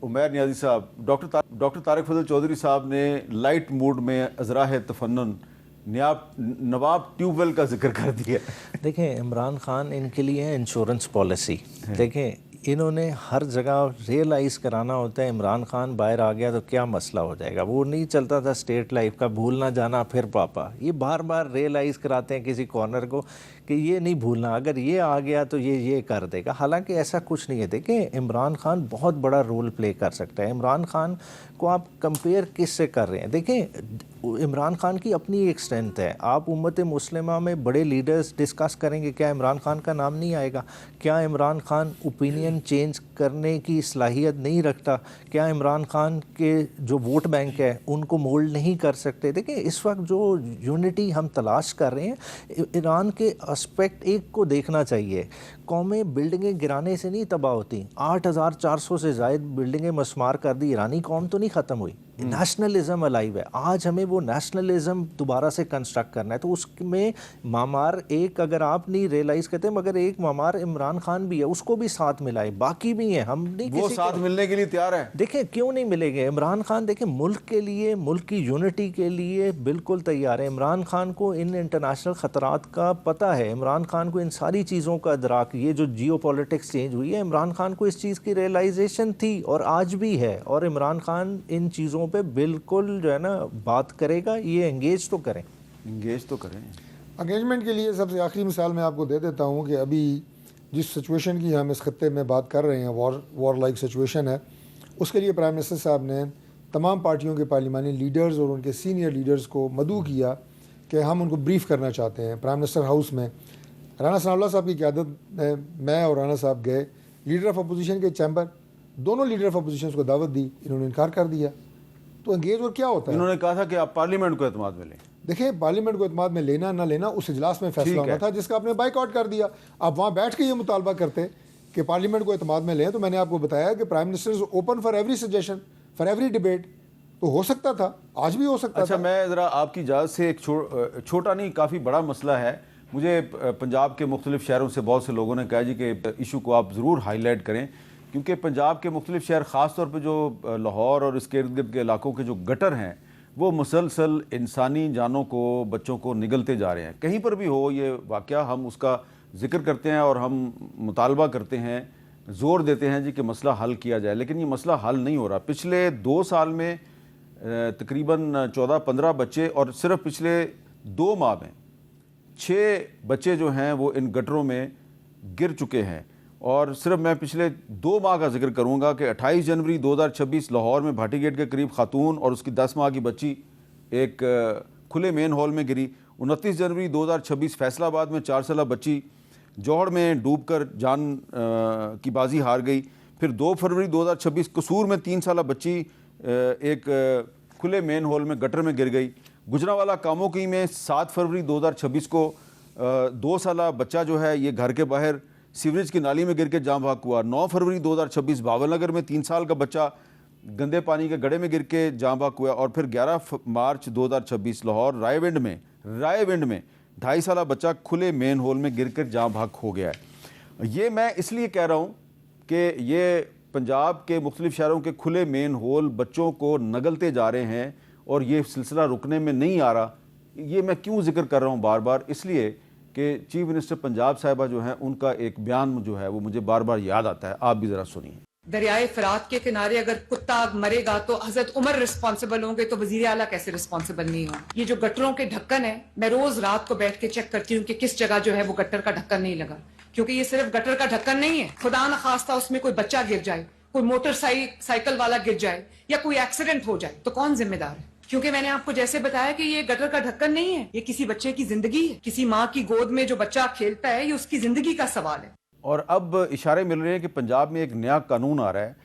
उमैर नियाज़ी साहब, डॉक्टर तारिक फजल चौधरी साहब ने लाइट मूड में अज़राह तफन्नुन नवाब ट्यूबवेल का जिक्र कर दिया। देखें, इमरान खान इनके लिए है इंश्योरेंस पॉलिसी। देखें, इन्होंने हर जगह रियलाइज़ कराना होता है इमरान खान बाहर आ गया तो क्या मसला हो जाएगा। वो नहीं चलता था स्टेट लाइफ का, भूलना जाना फिर पापा। ये बार बार रियलाइज़ कराते हैं किसी कॉर्नर को कि ये नहीं भूलना, अगर ये आ गया तो ये कर देगा। हालांकि ऐसा कुछ नहीं है। देखें, इमरान खान बहुत बड़ा रोल प्ले कर सकता है। इमरान खान को आप कंपेयर किस से कर रहे हैं? देखें, इमरान खान की अपनी एक स्ट्रेंथ है। आप उम्मत मुस्लिमा में बड़े लीडर्स डिस्कस करेंगे, क्या इमरान खान का नाम नहीं आएगा? क्या इमरान खान ओपिनियन चेंज करने की सलाहियत नहीं रखता? क्या इमरान खान के जो वोट बैंक है उनको मोल्ड नहीं कर सकते? देखिए, इस वक्त जो यूनिटी हम तलाश कर रहे हैं, ईरान के एस्पेक्ट एक को देखना चाहिए। कौमें बिल्डिंगें गिराने से नहीं तबाह होती। 8,400 से ज़ायद बिल्डिंगें मस्मार कर दी, ईरानी कौम तो नहीं ख़त्म हुई। नेशनलिज्म अलाइव है। आज हमें वो नेशनलिज्म दोबारा से कंस्ट्रक्ट करना है। तो उसमें मामार एक, अगर आप नहीं रियलाइज़ करते, मगर एक मामार इमरान खान भी है, उसको भी साथ मिलाए, बाकी भी हैं। हम नहीं, वो साथ मिलने के लिए तैयार है। देखें, क्यों नहीं मिलेंगे? इमरान खान देखें मुल्क के लिए, मुल्क की यूनिटी के लिए बिल्कुल तैयार है। इमरान खान को इन इंटरनेशनल ख़तरात का पता है। इमरान खान को इन सारी चीज़ों का अदराक, ये जो जियो पॉलिटिक्स चेंज हुई है, इमरान खान को इस चीज़ की रियलाइजेशन थी और आज भी है। और इमरान खान इन चीज़ों पे बिल्कुल जो है ना बात करेगा। ये एंगेज तो करें। एंगेजमेंट के लिए सबसे आखिरी मिसाल मैं आपको दे देता हूँ कि अभी जिस सिचुएशन की हम इस खत्ते में बात कर रहे हैं, वॉर लाइक सिचुएशन है, उसके लिए प्राइम मिनिस्टर साहब ने तमाम पार्टियों के पार्लिमानी लीडर्स और उनके सीनियर लीडर्स को मदऊ किया कि हम उनको ब्रीफ करना चाहते हैं। प्राइम मिनिस्टर हाउस में राना सनाउल्लाह साहब की क़यादत में मैं और राना साहब गए। लीडर ऑफ अपोजिशन के चैम्बर, दोनों लीडर ऑफ अपोजिशन को दावत दी, इन्होंने इनकार कर दिया। तो एंगेज और क्या होता है? इन्होंने कहा था कि आप पार्लियामेंट को एतमाद में लें। देखिए, पार्लियामेंट को एतमाद में लेना ना लेना उस इजलास में फैसला होना था, जिसका आपने बाइकआउट कर दिया। आप वहाँ बैठ के ये मुतालबा करते कि पार्लियामेंट को एतमाद में लें, तो मैंने आपको बताया कि prime minister is open for every suggestion, for every debate. तो हो सकता था, आज भी हो सकता था। अच्छा, मैं ज़रा आपकी इजाज़त से एक छोटा नहीं काफ़ी बड़ा मसला है। मुझे पंजाब के मुख्तलिफ शहरों से बहुत से लोगों ने कहा जी कि इशू को आप ज़रूर हाईलाइट करें, क्योंकि पंजाब के मुख्तलिफ शहर, ख़ास तौर पे जो लाहौर और इसके इर्द गिर्द के इलाकों के जो गटर हैं, वो मुसलसल इंसानी जानों को, बच्चों को निगलते जा रहे हैं। कहीं पर भी हो ये वाक़या, हम उसका जिक्र करते हैं और हम मुतालबा करते हैं, ज़ोर देते हैं जी कि मसला हल किया जाए, लेकिन ये मसला हल नहीं हो रहा। पिछले 2 साल में तकरीबन 14-15 बच्चे, और सिर्फ पिछले 2 माह में 6 बच्चे जो हैं वो इन गटरों में गिर चुके हैं। और सिर्फ मैं पिछले 2 माह का जिक्र करूंगा कि 28 जनवरी 2026 लाहौर में भाटी गेट के करीब खातून और उसकी 10 माह की बच्ची एक खुले मेन हॉल में गिरी। 29 जनवरी 2026 फैसलाबाद में 4 साला बच्ची जौहड़ में डूबकर जान की बाजी हार गई। फिर 2 फरवरी 2026 कसूर में 3 साला बच्ची एक खुले मेन हॉल में गटर में गिर गई। गुजरांवाला कामोकी में 7 फरवरी 2026 को 2 साला बच्चा जो है ये घर के बाहर सीवरेज की नाली में गिर के जान भाग हुआ। 9 फरवरी 2026 बावलनगर में 3 साल का बच्चा गंदे पानी के गड्ढे में गिर के जान भाग हुआ। और फिर 11 मार्च 2026 लाहौर रायविंड में 2.5 साला बच्चा खुले मेन हॉल में गिर कर जान भाग हो गया है। ये मैं इसलिए कह रहा हूँ कि ये पंजाब के मुख्तलिफ शहरों के खुले मेन होल बच्चों को नगलते जा रहे हैं और ये सिलसिला रुकने में नहीं आ रहा। ये मैं क्यों जिक्र कर रहा हूँ बार बार, इसलिए कि चीफ मिनिस्टर पंजाब साहिबा जो हैं उनका एक बयान जो है वो मुझे बार बार याद आता है। आप भी ज़रा सुनिए। दरियाए फरात के किनारे अगर कुत्ता मरेगा तो हजरत उमर रिस्पॉन्सिबल होंगे, तो वजीर आला कैसे रिस्पॉन्सिबल नहीं हो? ये जो गटरों के ढक्कन है, मैं रोज रात को बैठ के चेक करती हूँ कि किस जगह जो है वो गटर का ढक्कन नहीं लगा, क्योंकि ये सिर्फ गटर का ढक्कन नहीं है। खुदा न खास्ता उसमें कोई बच्चा गिर जाए, कोई मोटरसाइकिल वाला गिर जाए या कोई एक्सीडेंट हो जाए तो कौन जिम्मेदार है? क्योंकि मैंने आपको जैसे बताया कि ये गटर का ढक्कन नहीं है, ये किसी बच्चे की जिंदगी है। किसी माँ की गोद में जो बच्चा खेलता है, ये उसकी जिंदगी का सवाल है। और अब इशारे मिल रहे हैं कि पंजाब में एक नया कानून आ रहा है,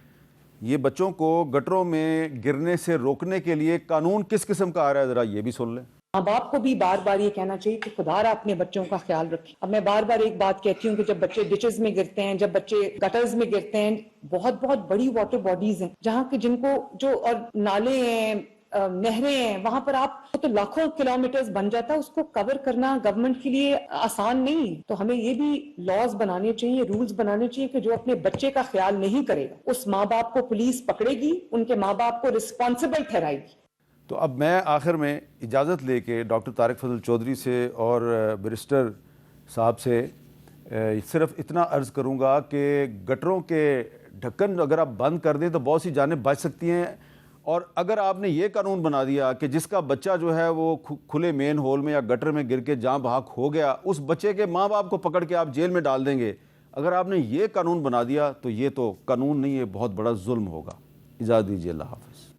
ये बच्चों को गटरों में गिरने से रोकने के लिए कानून किस किस्म का आ रहा है, जरा ये भी सुन लें। माँ बाप को भी बार बार ये कहना चाहिए कि खुदारा अपने बच्चों का ख्याल रखें। अब मैं बार बार एक बात कहती हूँ कि जब बच्चे डिचेस में गिरते हैं, जब बच्चे गटर्स में गिरते हैं, बहुत बहुत बड़ी वाटर बॉडीज हैं जहाँ के जिनको जो और नाले हैं, नहरें हैं, वहां पर आप तो लाखों किलोमीटर्स बन जाता है, उसको कवर करना गवर्नमेंट के लिए आसान नहीं। तो हमें ये भी लॉज बनाने चाहिए, रूल्स बनाने चाहिए कि जो अपने बच्चे का ख्याल नहीं करेगा उस माँ बाप को पुलिस पकड़ेगी, उनके माँ बाप को रिस्पॉन्सिबल ठहराएगी। तो अब मैं आखिर में इजाज़त लेके डॉक्टर तारिक फजल चौधरी से और बैरिस्टर साहब से सिर्फ इतना अर्ज़ करूँगा कि गटरों के ढक्कन अगर आप बंद कर दें तो बहुत सी जानें बच सकती हैं। और अगर आपने ये कानून बना दिया कि जिसका बच्चा जो है वो खुले मेन होल में या गटर में गिर के जाँ बहक हो गया, उस बच्चे के माँ बाप को पकड़ के आप जेल में डाल देंगे, अगर आपने ये कानून बना दिया तो ये तो कानून नहीं, ये बहुत बड़ा जुल्म होगा। इजाज़त दीजिए, अल्लाह हाफ़िज़।